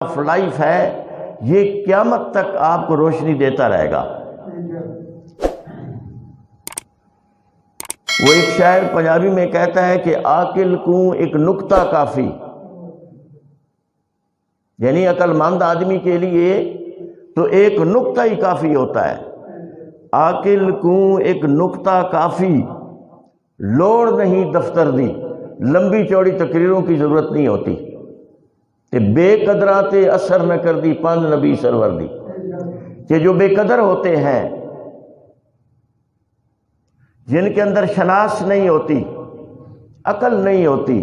Of life ہے، یہ قیامت تک آپ کو روشنی دیتا رہے گا۔ وہ ایک شاعر پنجابی میں کہتا ہے کہ عاقل کو ایک نقطہ کافی، یعنی عقل مند آدمی کے لیے تو ایک نقطہ ہی کافی ہوتا ہے۔ عاقل کو ایک نقطہ کافی، لوڑ نہیں دفتر دی، لمبی چوڑی تقریروں کی ضرورت نہیں ہوتی کہ بے قدرات اثر نہ کر دی پند نبی سرور دی، کہ جو بے قدر ہوتے ہیں، جن کے اندر شناس نہیں ہوتی، عقل نہیں ہوتی،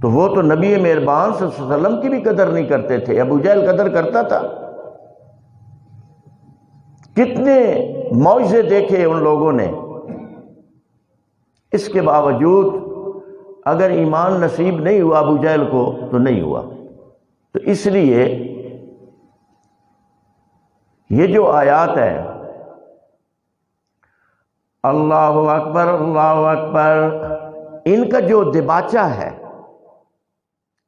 تو وہ تو نبی مہربان صلی اللہ علیہ وسلم کی بھی قدر نہیں کرتے تھے۔ ابو جہل قدر کرتا تھا، کتنے معجزے دیکھے ان لوگوں نے، اس کے باوجود اگر ایمان نصیب نہیں ہوا ابو جہل کو تو نہیں ہوا۔ تو اس لیے یہ جو آیات ہے اللہ اکبر اللہ اکبر، ان کا جو دباچہ ہے،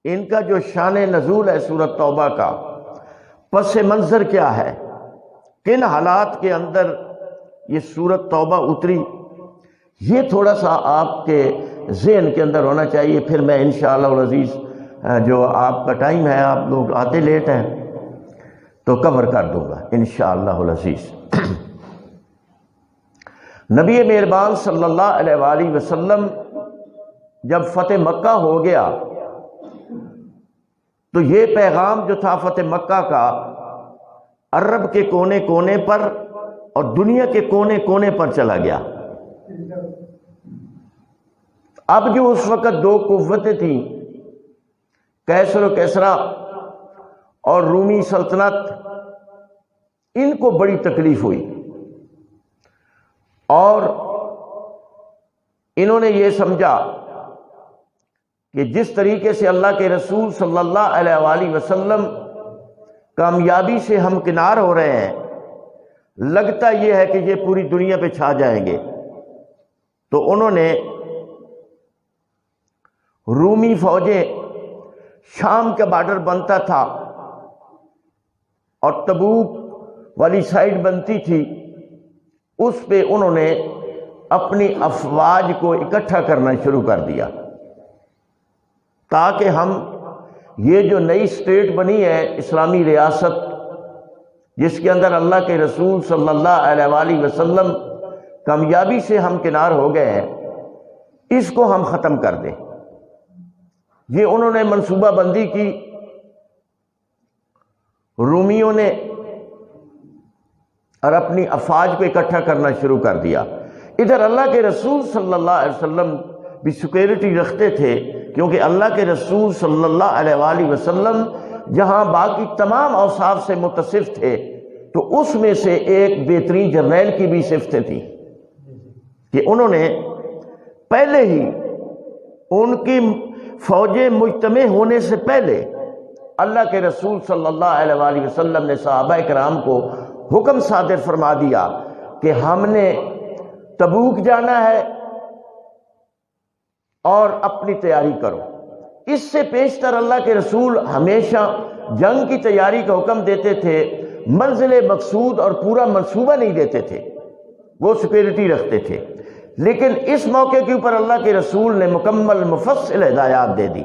ان کا جو شان نزول ہے سورۃ توبہ کا، پس منظر کیا ہے، کن حالات کے اندر یہ سورۃ توبہ اتری، یہ تھوڑا سا آپ کے ذہن کے اندر ہونا چاہیے۔ پھر میں انشاءاللہ العزیز جو آپ کا ٹائم ہے، آپ لوگ آتے لیٹ ہیں تو کور کر دوں گا انشاءاللہ العزیز۔ نبی مہربان صلی اللہ علیہ وآلہ وسلم جب فتح مکہ ہو گیا تو یہ پیغام جو تھا فتح مکہ کا، عرب کے کونے کونے پر اور دنیا کے کونے کونے پر چلا گیا۔ اب جو اس وقت دو قوتیں تھیں، کیسر و کیسرا اور رومی سلطنت، ان کو بڑی تکلیف ہوئی اور انہوں نے یہ سمجھا کہ جس طریقے سے اللہ کے رسول صلی اللہ علیہ وآلہ وسلم کامیابی سے ہمکنار ہو رہے ہیں، لگتا یہ ہے کہ یہ پوری دنیا پہ چھا جائیں گے، تو انہوں نے رومی فوجیں، شام کا بارڈر بنتا تھا اور تبوک والی سائڈ بنتی تھی، اس پہ انہوں نے اپنی افواج کو اکٹھا کرنا شروع کر دیا تاکہ ہم یہ جو نئی اسٹیٹ بنی ہے، اسلامی ریاست، جس کے اندر اللہ کے رسول صلی اللہ علیہ وآلہ وسلم کامیابی سے ہمکنار ہو گئے ہیں، اس کو ہم ختم کر دیں۔ یہ انہوں نے منصوبہ بندی کی، رومیوں نے، اور اپنی افواج کو اکٹھا کرنا شروع کر دیا۔ ادھر اللہ کے رسول صلی اللہ علیہ وسلم بھی سیکورٹی رکھتے تھے، کیونکہ اللہ کے رسول صلی اللہ علیہ وآلہ وسلم جہاں باقی تمام اوصاف سے متصف تھے، تو اس میں سے ایک بہترین جرنیل کی بھی صفتیں تھیں کہ انہوں نے پہلے ہی ان کی فوجیں مجتمع ہونے سے پہلے اللہ کے رسول صلی اللہ علیہ وآلہ وسلم نے صحابہ کرام کو حکم صادر فرما دیا کہ ہم نے تبوک جانا ہے اور اپنی تیاری کرو۔ اس سے پیشتر اللہ کے رسول ہمیشہ جنگ کی تیاری کا حکم دیتے تھے، منزل مقصود اور پورا منصوبہ نہیں دیتے تھے، وہ سیکورٹی رکھتے تھے۔ لیکن اس موقع کے اوپر اللہ کے رسول نے مکمل مفصل ہدایات دے دی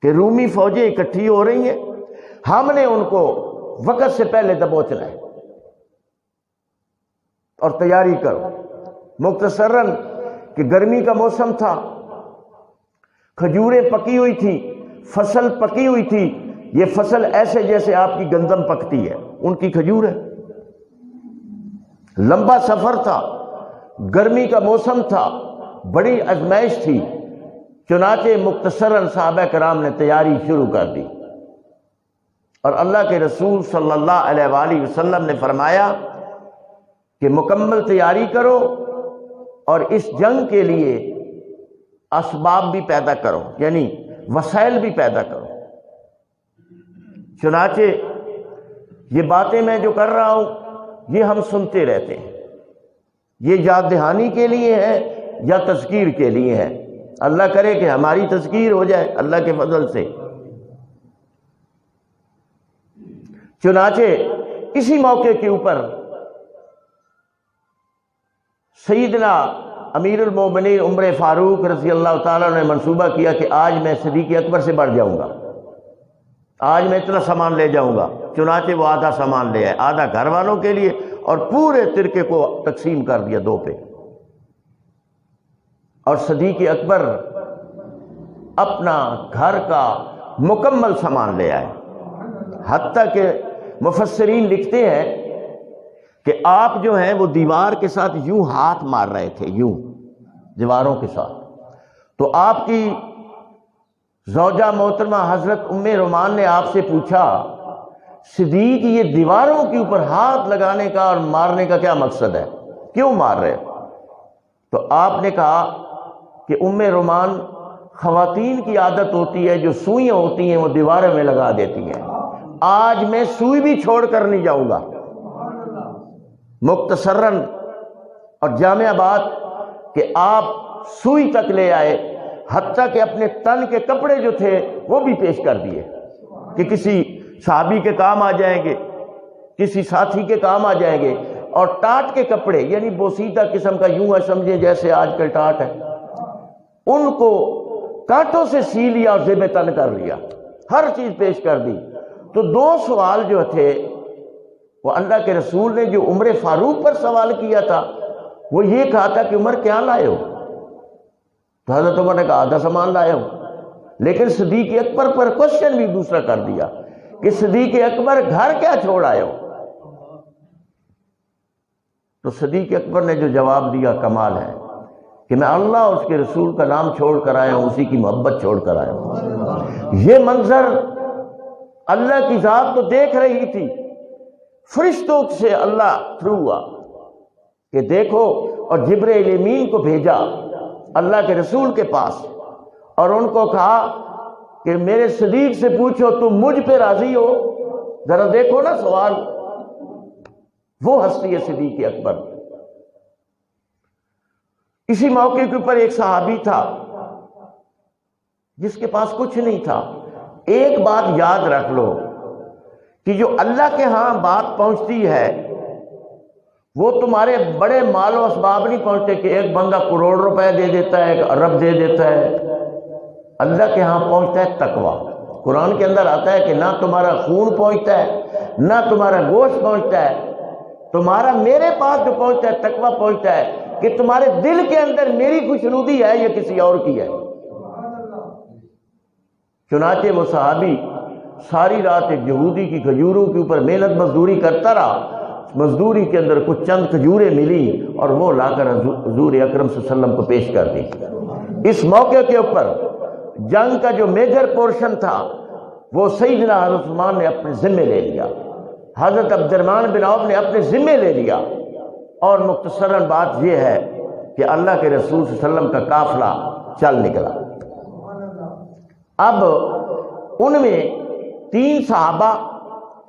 کہ رومی فوجیں اکٹھی ہو رہی ہیں، ہم نے ان کو وقت سے پہلے دبوچنا ہے اور تیاری کرو۔ مختصراً کہ گرمی کا موسم تھا، کھجوریں پکی ہوئی تھی، فصل پکی ہوئی تھی، یہ فصل ایسے جیسے آپ کی گندم پکتی ہے، ان کی کھجور ہے۔ لمبا سفر تھا، گرمی کا موسم تھا، بڑی آزمائش تھی، چنانچہ مختصراً صحابہ کرام نے تیاری شروع کر دی، اور اللہ کے رسول صلی اللہ علیہ وآلہ وسلم نے فرمایا کہ مکمل تیاری کرو اور اس جنگ کے لیے اسباب بھی پیدا کرو، یعنی وسائل بھی پیدا کرو۔ چنانچہ یہ باتیں میں جو کر رہا ہوں یہ ہم سنتے رہتے ہیں، یہ یاد دہانی کے لیے ہے یا تذکیر کے لیے ہے، اللہ کرے کہ ہماری تذکیر ہو جائے اللہ کے فضل سے۔ چنانچہ اسی موقع کے اوپر سیدنا امیر المومنین عمر فاروق رضی اللہ تعالیٰ نے منصوبہ کیا کہ آج میں صدیق اکبر سے بڑھ جاؤں گا، آج میں اتنا سامان لے جاؤں گا۔ چنانچہ وہ آدھا سامان لے آئے، آدھا گھر والوں کے لیے اور پورے ترکے کو تقسیم کر دیا دو پہ، اور صدیق اکبر اپنا گھر کا مکمل سامان لے آئے۔ حتیٰ کہ مفسرین لکھتے ہیں کہ آپ جو ہیں وہ دیوار کے ساتھ یوں ہاتھ مار رہے تھے، یوں دیواروں کے ساتھ، تو آپ کی زوجہ محترمہ حضرت ام رومان نے آپ سے پوچھا، صدیق یہ دیواروں کے اوپر ہاتھ لگانے کا اور مارنے کا کیا مقصد ہے، کیوں مار رہے؟ تو آپ نے کہا کہ ام رومان، خواتین کی عادت ہوتی ہے جو سوئیاں ہوتی ہیں وہ دیواروں میں لگا دیتی ہیں، آج میں سوئی بھی چھوڑ کر نہیں جاؤں گا۔ مختصراً اور جامع بات کہ آپ سوئی تک لے آئے، حتیٰ کہ اپنے تن کے کپڑے جو تھے وہ بھی پیش کر دیے کہ کسی صحابی کے کام آ جائیں گے، کسی ساتھی کے کام آ جائیں گے۔ اور ٹاٹ کے کپڑے، یعنی بوسیدہ قسم کا، یوں ہے سمجھیں جیسے آج کل ٹاٹ ہے، ان کو کانٹوں سے سی لیا اور زیب تن کر لیا، ہر چیز پیش کر دی۔ تو دو سوال جو تھے وہ اللہ کے رسول نے جو عمر فاروق پر سوال کیا تھا وہ یہ کہا تھا کہ عمر کیا لائے ہو؟ تو حضرت عمر نے کہا آدھا سامان لائے ہو۔ لیکن صدیق اکبر پر کوشچن بھی دوسرا کر دیا کہ صدیق اکبر گھر کیا چھوڑ آئے ہو؟ تو صدیق اکبر نے جو جواب دیا کمال ہے کہ میں اللہ اور اس کے رسول کا نام چھوڑ کر آیا ہوں، اسی کی محبت چھوڑ کر آیا ہوں۔ یہ منظر اللہ کی ذات تو دیکھ رہی تھی، فرشتوں سے اللہ تھرو ہوا کہ دیکھو، اور جبرائیل امین کو بھیجا اللہ کے رسول کے پاس اور ان کو کہا کہ میرے صدیق سے پوچھو تم مجھ پہ راضی ہو؟ ذرا دیکھو نا سوال، وہ ہستی ہے صدیق اکبر۔ اسی موقع کے اوپر ایک صحابی تھا جس کے پاس کچھ نہیں تھا۔ ایک بات یاد رکھ لو کہ جو اللہ کے ہاں بات پہنچتی ہے وہ تمہارے بڑے مال و اسباب نہیں پہنچتے کہ ایک بندہ کروڑ روپے دے دیتا ہے، ایک ارب دے دیتا ہے۔ اللہ کے ہاں پہنچتا ہے تقویٰ۔ قرآن کے اندر آتا ہے کہ نہ تمہارا خون پہنچتا ہے، نہ تمہارا گوشت پہنچتا ہے، تمہارا میرے پاس جو پہنچتا ہے تقویٰ پہنچتا ہے کہ تمہارے دل کے اندر میری خوشنودی ہے یا کسی اور کی ہے۔ چنانچہ وہ صحابی ساری رات ایک یہودی کی کھجوروں کے اوپر محنت مزدوری کرتا رہا، مزدوری کے اندر کچھ چند کھجوریں ملی اور وہ لا کر حضور اکرم صلی اللہ علیہ وسلم کو پیش کر دی۔ اس موقع کے اوپر جنگ کا جو میجر پورشن تھا وہ سیدنا حضرت عثمان نے اپنے ذمے لے لیا، حضرت عبد الرحمن بن عوف نے اپنے ذمے لے لیا، اور مختصراً بات یہ ہے کہ اللہ کے رسول صلی اللہ علیہ وسلم کا قافلہ چل نکلا۔ اب ان میں 3 صحابہ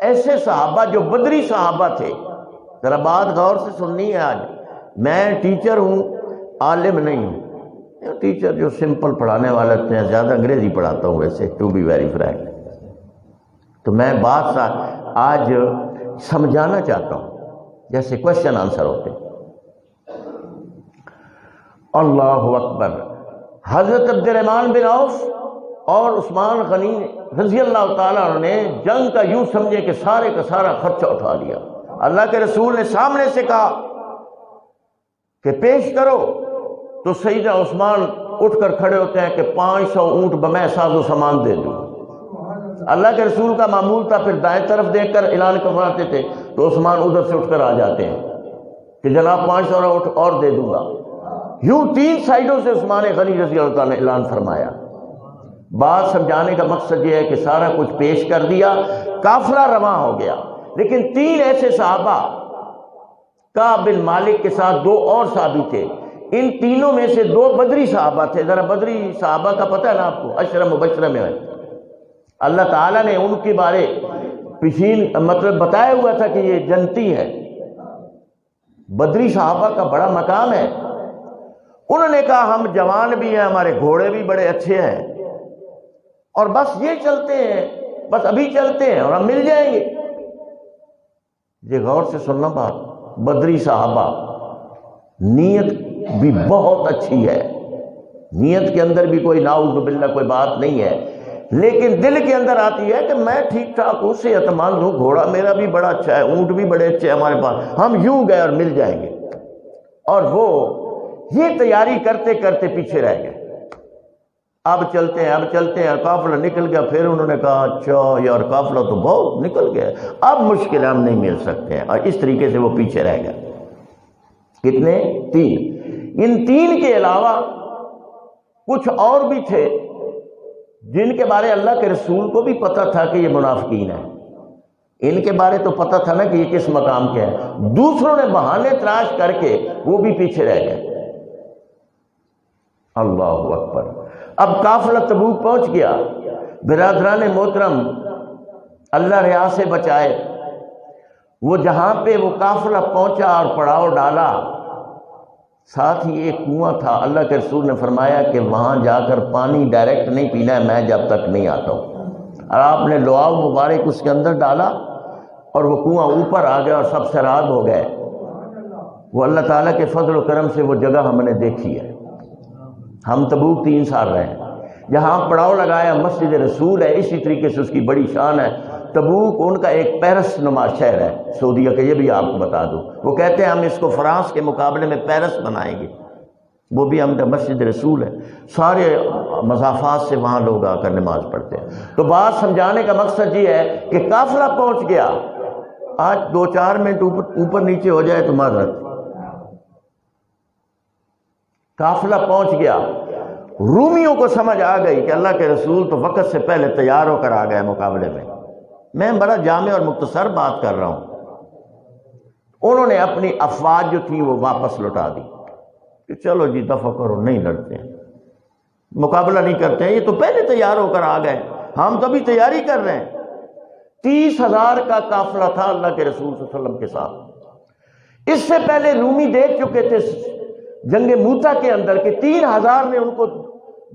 ایسے صحابہ جو بدری صحابہ تھے، ذرا بات غور سے سننی ہے۔ آج میں ٹیچر ہوں، عالم نہیں ہوں، ٹیچر جو سمپل پڑھانے والے ہوتے ہیں، زیادہ انگریزی پڑھاتا ہوں ویسے، ٹو بی ویری فرینک، تو میں بات آج سمجھانا چاہتا ہوں جیسے کوشچن آنسر ہوتے۔ اللہ اکبر۔ حضرت عبد الرحمن بن عوف اور عثمان غنی رضی اللہ تعالیٰ عنہ نے جنگ کا یوں سمجھے کہ سارے کا سارا خرچہ اٹھا لیا۔ اللہ کے رسول نے سامنے سے کہا کہ پیش کرو، تو سیدنا عثمان اٹھ کر کھڑے ہوتے ہیں کہ 500 اونٹ میں ساز و سامان دے دوں۔ اللہ کے رسول کا معمول تھا پھر دائیں طرف دیکھ کر اعلان کرواتے تھے، تو عثمان ادھر سے اٹھ کر آ جاتے ہیں کہ جناب 500 اونٹ اور دے دوں گا۔ یوں 3 سائڈوں سے عثمان غنی رضی اللہ تعالیٰ نے اعلان فرمایا۔ بات سمجھانے کا مقصد یہ ہے کہ سارا کچھ پیش کر دیا، قافلہ رواں ہو گیا۔ لیکن 3 ایسے صحابہ، کعب بن مالک کے ساتھ 2 اور صحابی تھے، ان تینوں میں سے 2 بدری صحابہ تھے۔ ذرا بدری صحابہ کا پتہ ہے نا آپ کو، 10 مبشرہ میں ہے، اللہ تعالیٰ نے ان کے بارے پیشین مطلب بتایا ہوا تھا کہ یہ جنتی ہے۔ بدری صحابہ کا بڑا مقام ہے۔ انہوں نے کہا ہم جوان بھی ہیں، ہمارے گھوڑے بھی بڑے اچھے ہیں، اور بس یہ چلتے ہیں، بس ابھی چلتے ہیں اور ہم مل جائیں گے۔ یہ غور سے سننا بات، بدری صحابہ نیت بھی بہت اچھی ہے، نیت کے اندر بھی کوئی نعوذ باللہ کوئی بات نہیں ہے، لیکن دل کے اندر آتی ہے کہ میں ٹھیک ٹھاک ہوں، صحت مند ہوں، گھوڑا میرا بھی بڑا اچھا ہے، اونٹ بھی بڑے اچھے ہیں ہمارے پاس، ہم یوں گئے اور مل جائیں گے، اور وہ یہ تیاری کرتے کرتے پیچھے رہ گئے۔ اب چلتے ہیں، قافلہ نکل گیا، پھر انہوں نے کہا اچھا یار قافلہ تو بہت نکل گیا، اب مشکل ہم نہیں مل سکتے ہیں، اور اس طریقے سے وہ پیچھے رہ گئے۔ کتنے؟ 3۔ ان 3 کے علاوہ کچھ اور بھی تھے جن کے بارے اللہ کے رسول کو بھی پتا تھا کہ یہ منافقین ہیں، ان کے بارے تو پتا تھا نا کہ یہ کس مقام کے ہیں، دوسروں نے بہانے تراش کر کے وہ بھی پیچھے رہ گئے۔ اللہ اکبر۔ اب قافلہ تبوک پہنچ گیا، برادران محترم اللہ ریا سے بچائے، وہ جہاں پہ وہ قافلہ پہنچا اور پڑاؤ ڈالا، ساتھ ہی ایک کنواں تھا، اللہ کے رسول نے فرمایا کہ وہاں جا کر پانی ڈائریکٹ نہیں پینا ہے میں جب تک نہیں آتا ہوں، اور آپ نے لعاب مبارک اس کے اندر ڈالا اور وہ کنواں اوپر آ گیا اور سب سیراب ہو گئے۔ وہ اللہ تعالیٰ کے فضل و کرم سے وہ جگہ ہم نے دیکھی ہے، ہم تبوک 3 سال رہے ہیں، جہاں پڑاؤ لگایا مسجد رسول ہے، اسی طریقے سے اس کی بڑی شان ہے۔ تبوک ان کا ایک پیرس نما شہر ہے سعودیہ کا، یہ بھی آپ کو بتا دوں، وہ کہتے ہیں ہم اس کو فرانس کے مقابلے میں پیرس بنائیں گے، وہ بھی ہم مسجد رسول ہے، سارے مسافات سے وہاں لوگ آ کر نماز پڑھتے ہیں۔ تو بات سمجھانے کا مقصد یہ ہے کہ قافلہ پہنچ گیا، آج 2-4 منٹ اوپر نیچے ہو جائے تو معذرت، قافلہ پہنچ گیا، رومیوں کو سمجھ آ گئی کہ اللہ کے رسول تو وقت سے پہلے تیار ہو کر آ گئے مقابلے میں۔ میں بڑا جامع اور مختصر بات کر رہا ہوں، انہوں نے اپنی افواج جو تھی وہ واپس لوٹا دی کہ چلو جی دفع کرو، نہیں لڑتے ہیں، مقابلہ نہیں کرتے ہیں، یہ تو پہلے تیار ہو کر آ گئے، ہم تو ابھی تیاری کر رہے ہیں۔ 30,000 کا قافلہ تھا اللہ کے رسول صلی اللہ علیہ وسلم کے ساتھ۔ اس سے پہلے رومی دیکھ چکے تھے جنگ موتا کے اندر کہ 3,000 نے ان کو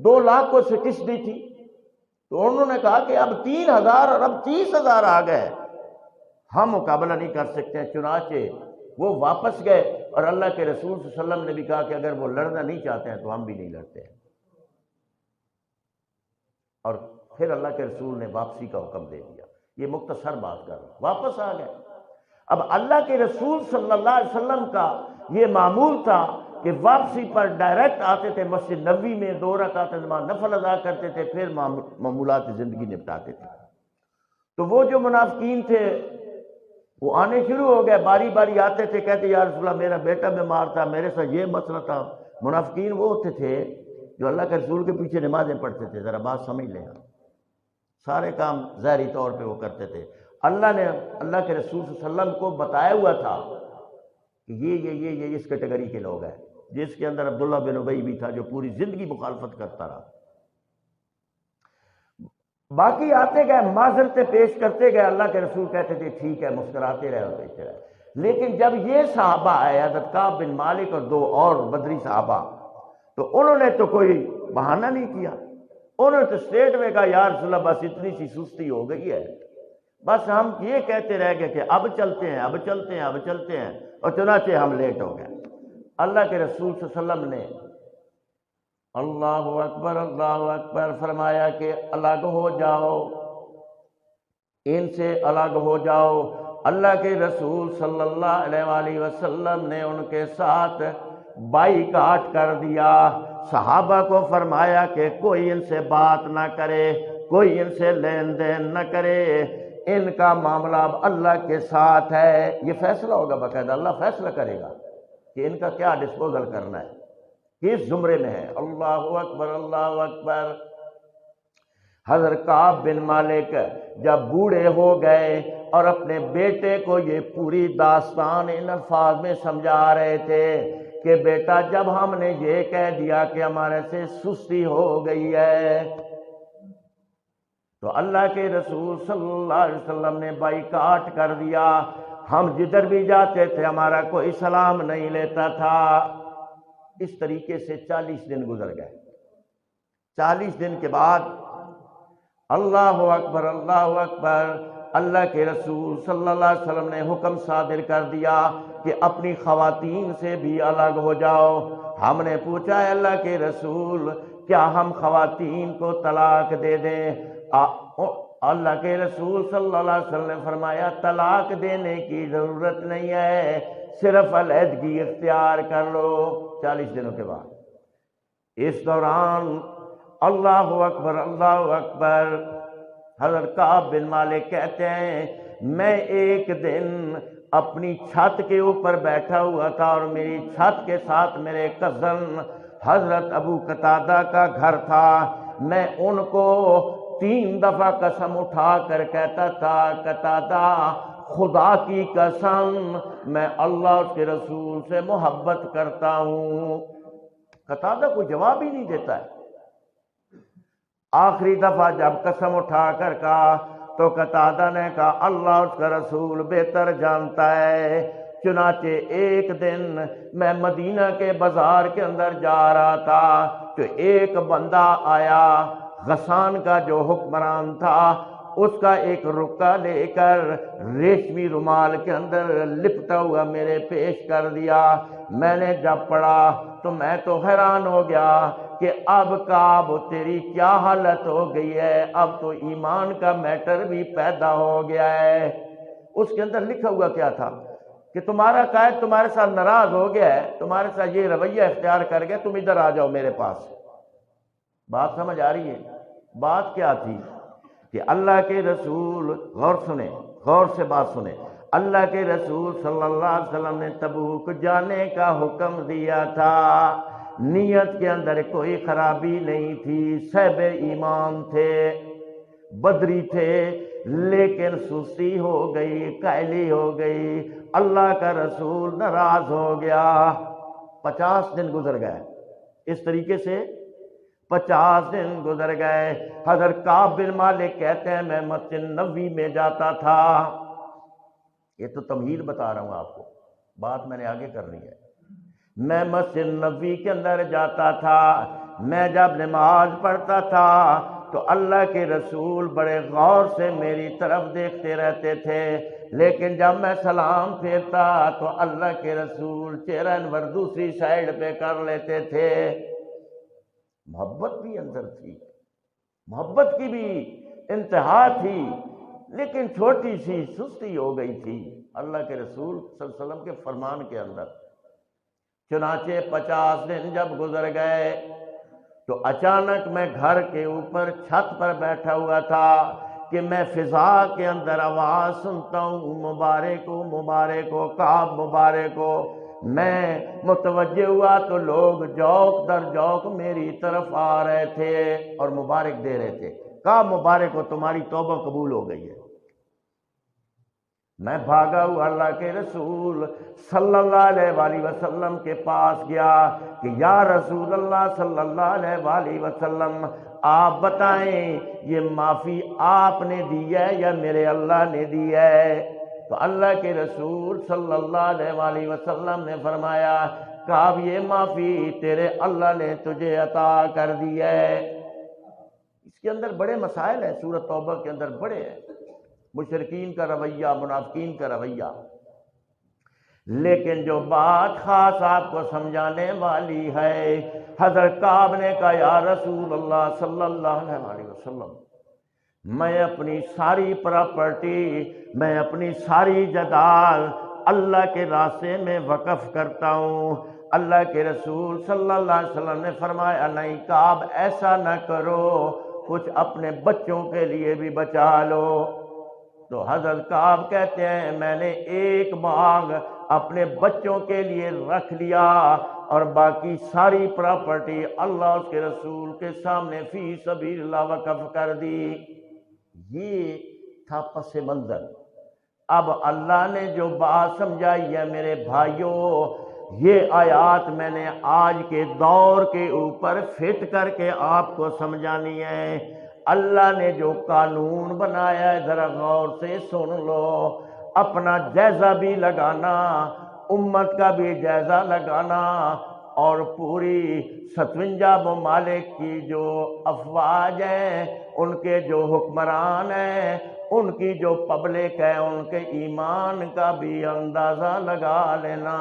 2 لاکھ کو شکست دی تھی، تو انہوں نے کہا کہ اب 3,000 اور اب 30,000 آ گئے، ہم مقابلہ نہیں کر سکتے ہیں، چنانچہ وہ واپس گئے، اور اللہ کے رسول صلی اللہ علیہ وسلم نے بھی کہا کہ اگر وہ لڑنا نہیں چاہتے ہیں تو ہم بھی نہیں لڑتے ہیں، اور پھر اللہ کے رسول نے واپسی کا حکم دے دیا۔ یہ مختصر بات کر رہا ہوں، واپس آ گئے۔ اب اللہ کے رسول صلی اللہ علیہ وسلم کا یہ معمول تھا کہ واپسی پر ڈائریکٹ آتے تھے مسجد نبوی میں، 2 رکعت نماز نفل ادا کرتے تھے، پھر معمولات زندگی نپٹاتے تھے۔ تو وہ جو منافقین تھے وہ آنے شروع ہو گئے، باری باری آتے تھے، کہتے یا رسول اللہ میرا بیٹا بیمار تھا، میرے ساتھ یہ مسئلہ تھا۔ منافقین وہ ہوتے تھے جو اللہ کے رسول کے پیچھے نمازیں پڑھتے تھے، ذرا بات سمجھ لیں، سارے کام ظاہری طور پہ وہ کرتے تھے۔ اللہ نے اللہ کے رسول صلی اللہ علیہ وسلم کو بتایا ہوا تھا کہ یہ اس کیٹیگری کے لوگ ہیں، جس کے اندر عبداللہ بن ابی بھی تھا جو پوری زندگی مخالفت کرتا رہا۔ باقی آتے گئے، معذرتیں پیش کرتے گئے، اللہ کے رسول کہتے تھے ٹھیک ہے، مسکراتے رہے اور پیچھے رہے۔ لیکن جب یہ صحابہ آئے، حضرت کعب بن مالک اور 2 اور بدری صحابہ، تو انہوں نے تو کوئی بہانہ نہیں کیا، انہوں نے تو اسٹریٹ میں کہا یا رسول اللہ بس اتنی سی سستی ہو گئی ہے، بس ہم یہ کہتے رہ گئے کہ اب چلتے ہیں، اب چلتے ہیں، اب چلتے ہیں، اور چنانچہ ہم لیٹ ہو گئے۔ اللہ کے رسول صلی اللہ علیہ وسلم نے اللہ اکبر فرمایا کہ الگ ہو جاؤ، ان سے الگ ہو جاؤ۔ اللہ کے رسول صلی اللہ علیہ وآلہ وسلم نے ان کے ساتھ بائیکاٹ کر دیا، صحابہ کو فرمایا کہ کوئی ان سے بات نہ کرے، کوئی ان سے لین دین نہ کرے، ان کا معاملہ اب اللہ کے ساتھ ہے۔ یہ فیصلہ ہوگا، باقاعدہ اللہ فیصلہ کرے گا کہ ان کا کیا ڈسپوزل کرنا ہے، کس زمرے میں ہے۔ اللہ اکبر، اللہ اکبر۔ حضرت کعب بن مالک جب بوڑھے ہو گئے اور اپنے بیٹے کو یہ پوری داستان ان الفاظ میں سمجھا رہے تھے کہ بیٹا جب ہم نے یہ کہہ دیا کہ ہمارے سے سستی ہو گئی ہے، تو اللہ کے رسول صلی اللہ علیہ وسلم نے بائیکاٹ کر دیا، ہم جدھر بھی جاتے تھے ہمارا کوئی سلام نہیں لیتا تھا۔ اس طریقے سے 40 دن گزر گئے۔ 40 دن کے بعد اللہ اکبر، اللہ اکبر، اللہ کے رسول صلی اللہ علیہ وسلم نے حکم صادر کر دیا کہ اپنی خواتین سے بھی الگ ہو جاؤ۔ ہم نے پوچھا ہے اللہ کے رسول کیا ہم خواتین کو طلاق دے دیں؟ اللہ کے رسول صلی اللہ علیہ وسلم نے فرمایا طلاق دینے کی ضرورت نہیں ہے، صرف علیحدگی اختیار کر لو 40 دنوں کے بعد۔ اس دوران اللہ اکبر اللہ اکبر، حضرت کعب بن مالک کہتے ہیں میں ایک دن اپنی چھت کے اوپر بیٹھا ہوا تھا اور میری چھت کے ساتھ میرے کزن حضرت ابو قتادہ کا گھر تھا۔ میں ان کو 3 دفعہ قسم اٹھا کر کہتا تھا قتادہ خدا کی قسم میں اللہ اس کے رسول سے محبت کرتا ہوں۔ قتادہ کو جواب ہی نہیں دیتا ہے۔ آخری دفعہ جب قسم اٹھا کر کہا تو قتادہ نے کہا اللہ اس کا رسول بہتر جانتا ہے۔ چنانچہ ایک دن میں مدینہ کے بازار کے اندر جا رہا تھا تو ایک بندہ آیا، غسان کا جو حکمران تھا اس کا ایک رکا لے کر ریشمی رومال کے اندر لپٹا ہوا میرے پیش کر دیا۔ میں نے جب پڑھا تو میں تو حیران ہو گیا کہ اب کعب تیری کیا حالت ہو گئی ہے، اب تو ایمان کا میٹر بھی پیدا ہو گیا ہے۔ اس کے اندر لکھا ہوا کیا تھا کہ تمہارا قائد تمہارے ساتھ ناراض ہو گیا ہے، تمہارے ساتھ یہ رویہ اختیار کر گیا، تم ادھر آ جاؤ میرے پاس۔ بات سمجھ آ رہی ہے؟ بات کیا تھی کہ اللہ کے رسول، غور سنیں، غور سے بات سنیں، اللہ کے رسول صلی اللہ علیہ وسلم نے تبوک جانے کا حکم دیا تھا، نیت کے اندر کوئی خرابی نہیں تھی، صاحب ایمان تھے، بدری تھے، لیکن سستی ہو گئی، کائلی ہو گئی، اللہ کا رسول ناراض ہو گیا۔ 50 دن گزر گئے، اس طریقے سے 50 دن گزر گئے۔ حضرت کعب بن مالک کہتے ہیں میں مسجد نبوی میں جاتا تھا، یہ تو تمہید بتا رہا ہوں آپ کو، بات میں نے آگے کرنی ہے۔ میں مسجد نبوی کے اندر جاتا تھا، میں جب نماز پڑھتا تھا تو اللہ کے رسول بڑے غور سے میری طرف دیکھتے رہتے تھے، لیکن جب میں سلام پھیرتا تو اللہ کے رسول چہرہ انور دوسری سائیڈ پہ کر لیتے تھے۔ محبت بھی اندر تھی، محبت کی بھی انتہا تھی، لیکن چھوٹی سی سستی ہو گئی تھی اللہ کے رسول صلی اللہ علیہ وسلم کے فرمان کے اندر۔ چنانچہ 50 دن جب گزر گئے تو اچانک میں گھر کے اوپر چھت پر بیٹھا ہوا تھا کہ میں فضا کے اندر آواز سنتا ہوں مبارک ہو مبارک ہو کعب مبارک ہو۔ میں متوجہ ہوا تو لوگ جوق در جوق میری طرف آ رہے تھے اور مبارک دے رہے تھے، کعب مبارک ہو تمہاری توبہ قبول ہو گئی ہے۔ میں بھاگا ہوا اللہ کے رسول صلی اللہ علیہ وآلہ وسلم کے پاس گیا کہ یا رسول اللہ صلی اللہ علیہ وآلہ وسلم آپ بتائیں یہ معافی آپ نے دی ہے یا میرے اللہ نے دی ہے؟ تو اللہ کے رسول صلی اللہ علیہ وآلہ وسلم نے فرمایا کعب یہ معافی تیرے اللہ نے تجھے عطا کر دی ہے۔ اس کے اندر بڑے مسائل ہیں، سورۃ توبہ کے اندر بڑے ہیں، مشرکین کا رویہ، منافقین کا رویہ، لیکن جو بات خاص آپ کو سمجھانے والی ہے، حضرت کعب نے کہا یا رسول اللہ صلی اللہ علیہ وسلم میں اپنی ساری پراپرٹی، میں اپنی ساری جائیداد اللہ کے راستے میں وقف کرتا ہوں۔ اللہ کے رسول صلی اللہ علیہ وسلم نے فرمایا نہیں کعب ایسا نہ کرو، کچھ اپنے بچوں کے لیے بھی بچا لو۔ تو حضرت کعب کہتے ہیں میں نے ایک باغ اپنے بچوں کے لیے رکھ لیا اور باقی ساری پراپرٹی اللہ اس کے رسول کے سامنے فی سبیل اللہ وقف کر دی۔ یہ تھا پس منظر۔ اب اللہ نے جو بات سمجھائی ہے میرے بھائیوں، یہ آیات میں نے آج کے دور کے اوپر فٹ کر کے آپ کو سمجھانی ہے۔ اللہ نے جو قانون بنایا ہے ذرا غور سے سن لو، اپنا جائزہ بھی لگانا، امت کا بھی جائزہ لگانا، اور پوری 57 ممالک کی جو افواج ہیں، ان کے جو حکمران ہیں، ان کی جو پبلک ہے ان کے ایمان کا بھی اندازہ لگا لینا۔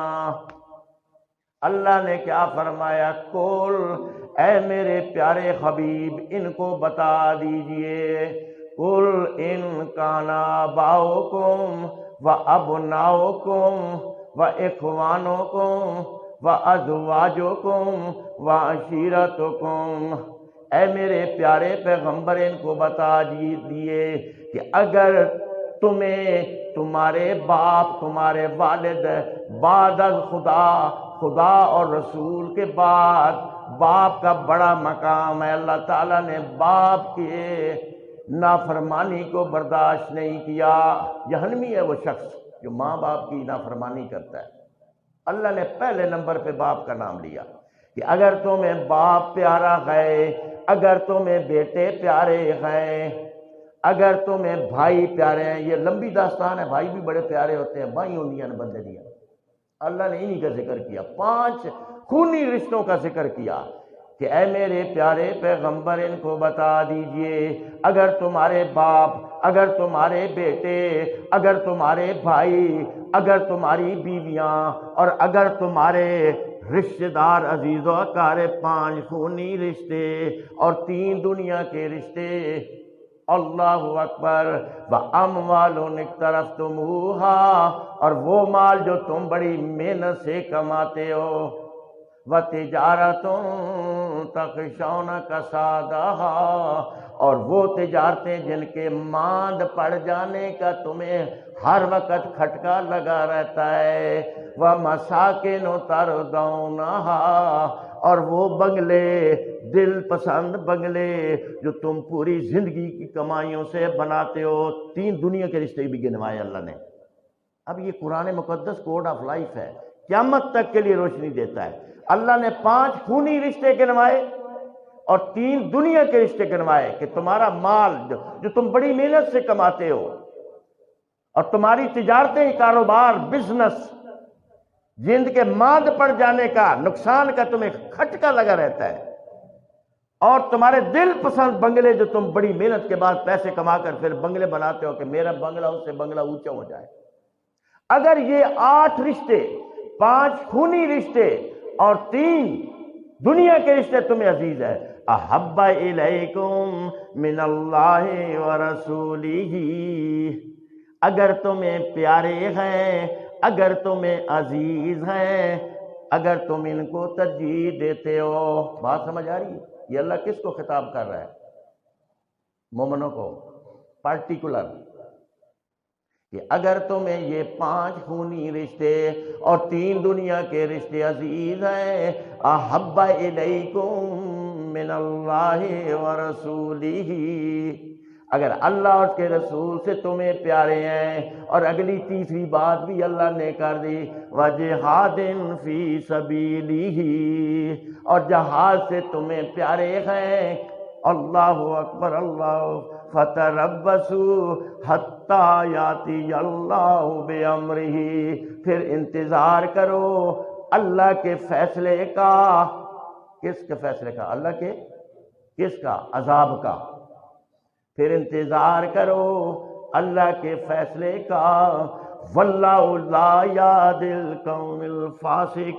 اللہ نے کیا فرمایا؟ قل، اے میرے پیارے حبیب ان کو بتا دیجئے، قل ان کان آباؤکم و ابناؤکم و اخوانکم و ازواجکم و عشیرتکم، اے میرے پیارے پیغمبر ان کو بتا دیجئے کہ اگر تمہیں تمہارے باپ، تمہارے والد، بعد از خدا اور رسول کے بعد باپ کا بڑا مقام ہے۔ اللہ تعالیٰ نے باپ کے نافرمانی کو برداشت نہیں کیا۔ جہنمی ہے وہ شخص جو ماں باپ کی نافرمانی کرتا ہے۔ اللہ نے پہلے نمبر پہ باپ کا نام لیا کہ اگر تمہیں باپ پیارا ہے، اگر تمہیں بیٹے پیارے ہیں، اگر تمہیں بھائی پیارے ہیں، یہ لمبی داستان ہے، بھائی بھی بڑے پیارے ہوتے ہیں، بھائی ہونیاں بندے دیا۔ اللہ نے انہی کا ذکر کیا، 5 خونی رشتوں کا ذکر کیا کہ اے میرے پیارے پیغمبر ان کو بتا دیجئے اگر تمہارے باپ، اگر تمہارے بیٹے، اگر تمہارے بھائی، اگر تمہاری بیویاں اور اگر تمہارے رشتہ دار عزیز و اقارب، 5 خونی رشتے اور 3 دنیا کے رشتے، اللہ اکبر، وَأَمْوَالٌ اقْتَرَفْتُمُوهَا، اور وہ مال جو تم بڑی محنت سے کماتے ہو، وَتِجَارَةٌ تَخْشَوْنَ كَسَادَهَا، اور وہ تجارتیں جن کے ماند پڑ جانے کا تمہیں ہر وقت کھٹکا لگا رہتا ہے، وَمَسَاكِنُ تَرْضَوْنَهَا، اور وہ بنگلے، دل پسند بنگلے جو تم پوری زندگی کی کمائیوں سے بناتے ہو۔ 3 دنیا کے رشتے بھی گنوائے اللہ نے۔ اب یہ قرآن مقدس کوڈ آف لائف ہے، قیامت تک کے لیے روشنی دیتا ہے۔ اللہ نے 5 خونی رشتے گنوائے اور 3 دنیا کے رشتے گنوائے کہ تمہارا مال جو تم بڑی محنت سے کماتے ہو، اور تمہاری تجارتیں، کاروبار، بزنس جن کے ماند پڑ جانے کا، نقصان کا تمہیں کھٹکا لگا رہتا ہے، اور تمہارے دل پسند بنگلے جو تم بڑی محنت کے بعد پیسے کما کر پھر بنگلے بناتے ہو کہ میرا بنگلہ اس سے بنگلہ اونچا ہو جائے۔ اگر یہ 8 رشتے، 5 خونی رشتے اور 3 دنیا کے رشتے تمہیں عزیز ہے، احب الیکم من اللہ ورسولہ، اگر تمہیں پیارے ہیں، اگر تمہیں عزیز ہیں، اگر تم ان کو ترجیح دیتے ہو۔ بات سمجھ آ رہی ہے؟ یہ اللہ کس کو خطاب کر رہا ہے؟ مومنوں کو پارٹیکولر، کہ اگر تمہیں یہ 5 خونی رشتے اور 3 دنیا کے رشتے عزیز ہیں، احب الیکم من اللہ ورسولہ، اگر اللہ اور اس کے رسول سے تمہیں پیارے ہیں، اور اگلی تیسری بات بھی اللہ نے کر دی، وجہاد فی سبیلہ، اور جہاد سے تمہیں پیارے ہیں، اللہ اکبر، اللہ، فتربصوا حتی یاتی اللہ بامرہ، پھر انتظار کرو اللہ کے فیصلے کا۔ کس کے فیصلے کا؟ اللہ کے کس کا؟ عذاب کا۔ پھر انتظار کرو اللہ کے فیصلے کا۔ واللہ لا یہدی القوم الفاسقین،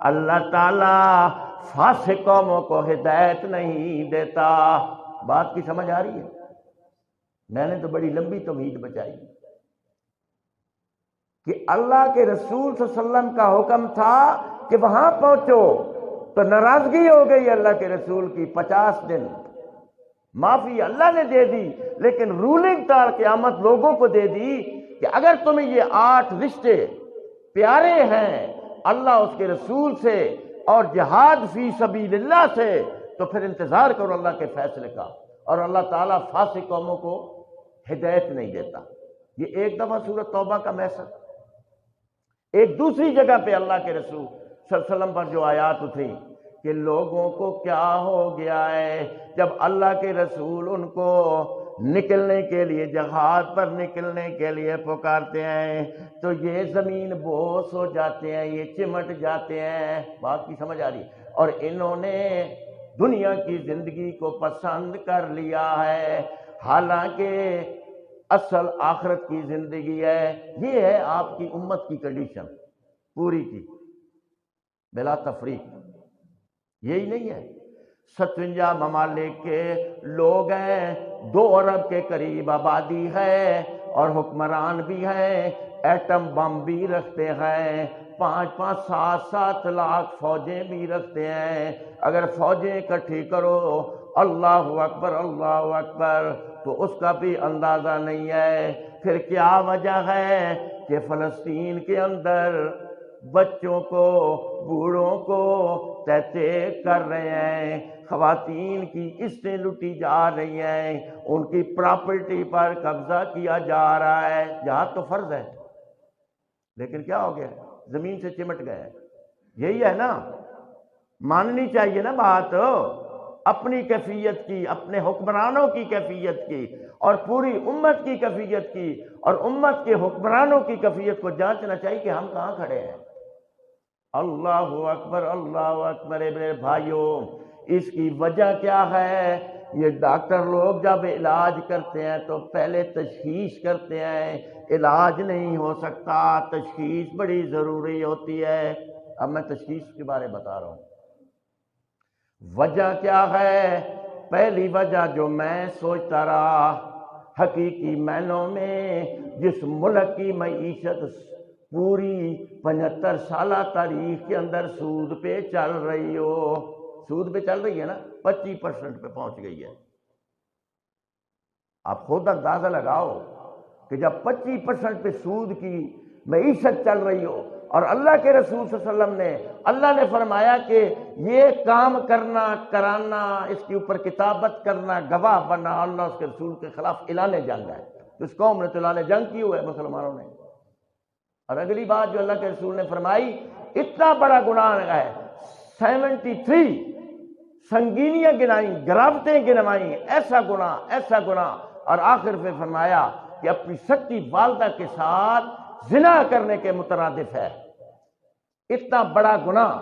اللہ تعالیٰ فاسق قوموں کو ہدایت نہیں دیتا۔ بات کی سمجھ آ رہی ہے؟ میں نے تو بڑی لمبی تمہید بچائی کہ اللہ کے رسول صلی اللہ علیہ وسلم کا حکم تھا کہ وہاں پہنچو، تو ناراضگی ہو گئی اللہ کے رسول کی 50 دن، معافی اللہ نے دے دی، لیکن رولنگ تار قیامت لوگوں کو دے دی کہ اگر تمہیں یہ 8 رشتے پیارے ہیں اللہ اس کے رسول سے اور جہاد فی سبیل اللہ سے، تو پھر انتظار کرو اللہ کے فیصلے کا۔ اور اللہ تعالیٰ فاسق قوموں کو ہدایت نہیں دیتا۔ یہ ایک دفعہ سورۃ توبہ کا میسج۔ ایک دوسری جگہ پہ اللہ کے رسول صلی اللہ علیہ وسلم پر جو آیات اتری کہ لوگوں کو کیا ہو گیا ہے جب اللہ کے رسول ان کو نکلنے کے لیے، جہاد پر نکلنے کے لیے پکارتے ہیں تو یہ زمین بوس ہو جاتے ہیں، یہ چمٹ جاتے ہیں۔ بات کی سمجھ آ رہی ہے؟ اور انہوں نے دنیا کی زندگی کو پسند کر لیا ہے، حالانکہ اصل آخرت کی زندگی ہے۔ یہ ہے آپ کی امت کی کنڈیشن پوری کی بلا تفریق، یہی نہیں ہے۔ 57 ممالک کے لوگ ہیں، 2 ارب کے قریب آبادی ہے، اور حکمران بھی ہیں، ایٹم بم بھی رکھتے ہیں، 5-5 7-7 لاکھ فوجیں بھی رکھتے ہیں۔ اگر فوجیں اکٹھی کرو اللہ اکبر اللہ اکبر تو اس کا بھی اندازہ نہیں ہے۔ پھر کیا وجہ ہے کہ فلسطین کے اندر بچوں کو بوڑھوں کو تہتے کر رہے ہیں، خواتین کی عزتیں لوٹی جا رہی ہیں، ان کی پراپرٹی پر قبضہ کیا جا رہا ہے۔ جہاد تو فرض ہے لیکن کیا ہو گیا، زمین سے چمٹ گئے۔ یہی ہے نا، ماننی چاہیے نا بات اپنی کیفیت کی، اپنے حکمرانوں کی کیفیت کی، اور پوری امت کی کیفیت کی، اور امت کے حکمرانوں کی کیفیت کو جانچنا چاہیے کہ ہم کہاں کھڑے ہیں۔ اللہ اکبر اللہ اکبر۔ میرے بھائیوں، اس کی وجہ کیا ہے؟ یہ ڈاکٹر لوگ جب علاج کرتے ہیں تو پہلے تشخیص کرتے ہیں، علاج نہیں ہو سکتا، تشخیص بڑی ضروری ہوتی ہے۔ اب میں تشخیص کے بارے بتا رہا ہوں۔ وجہ کیا ہے؟ پہلی وجہ جو میں سوچتا رہا، حقیقی معنوں میں جس ملک کی معیشت پوری 75 سالہ تاریخ کے اندر سود پہ چل رہی ہو، سود پہ چل رہی ہے نا، 25% پہ پہنچ گئی ہے۔ آپ خود اندازہ لگاؤ کہ جب 25% پہ سود کی معیشت چل رہی ہو، اور اللہ کے رسول صلی اللہ علیہ وسلم نے، اللہ نے فرمایا کہ یہ کام کرنا کرانا، اس کے اوپر کتابت کرنا، گواہ بننا اللہ اس کے رسول کے خلاف اعلان جنگ ہے۔ اس قوم نے تو اعلان جنگ کی ہوئے مسلمانوں نے۔ اور اگلی بات جو اللہ کے رسول نے فرمائی، اتنا بڑا گناہ ہے، 73 سنگینیاں گنائیں، گراوتیں گنوائیں، ایسا گناہ، اور آخر پہ فرمایا کہ اپنی سچی والدہ کے ساتھ زنا کرنے کے مترادف ہے۔ اتنا بڑا گناہ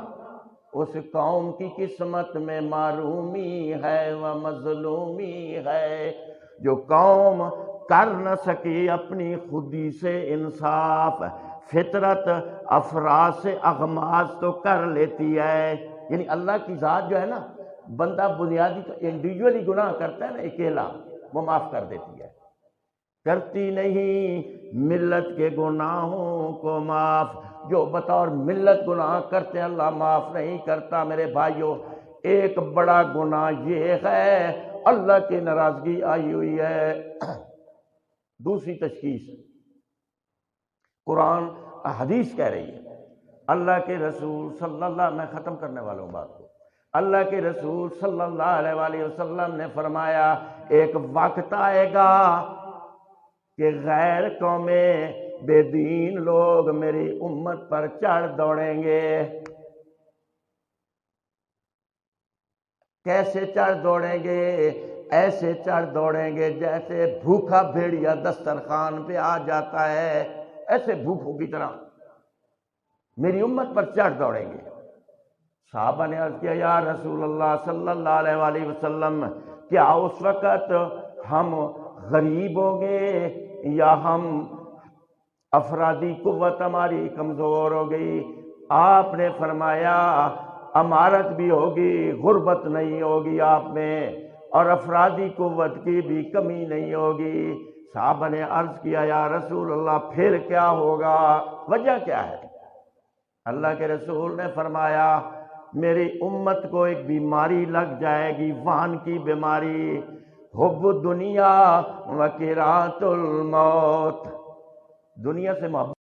اس قوم کی قسمت میں معرومی ہے و مظلومی ہے، جو قوم کر نہ سکی اپنی خودی سے انصاف، فطرت افراد سے اغماز تو کر لیتی ہے۔ یعنی اللہ کی ذات جو ہے نا، بندہ بنیادی تو انڈیویجولی گناہ کرتا ہے نا اکیلا، وہ معاف کر دیتی ہے، کرتی نہیں ملت کے گناہوں کو معاف۔ جو بطور ملت گناہ کرتے ہیں اللہ معاف نہیں کرتا۔ میرے بھائیوں، ایک بڑا گناہ یہ ہے، اللہ کی ناراضگی آئی ہوئی ہے۔ دوسری تشخیص قرآن حدیث کہہ رہی ہے، اللہ کے رسول صلی اللہ، میں ختم کرنے والا ہوں بات کو، اللہ کے رسول صلی اللہ علیہ وآلہ وسلم نے فرمایا ایک وقت آئے گا کہ غیر قومیں بے دین لوگ میری امت پر چڑھ دوڑیں گے۔ کیسے چڑھ دوڑیں گے؟ ایسے چڑھ دوڑیں گے جیسے بھوکا بھیڑیا دسترخوان پہ آ جاتا ہے، ایسے بھوکوں کی طرح میری امت پر چڑھ دوڑیں گے۔ صحابہ نے عرض کیا یا رسول اللہ صلی اللہ علیہ وآلہ وسلم، کیا اس وقت ہم غریب ہوں گے یا ہم افرادی قوت ہماری کمزور ہو گئی؟ آپ نے فرمایا امارت بھی ہوگی، غربت نہیں ہوگی آپ میں، اور افرادی قوت کی بھی کمی نہیں ہوگی۔ صحابہ نے عرض کیا یا رسول اللہ پھر کیا ہوگا؟ وجہ کیا ہے؟ اللہ کے رسول نے فرمایا میری امت کو ایک بیماری لگ جائے گی، وہن کی بیماری، حب الدنیا و کراہت الموت، دنیا سے محبت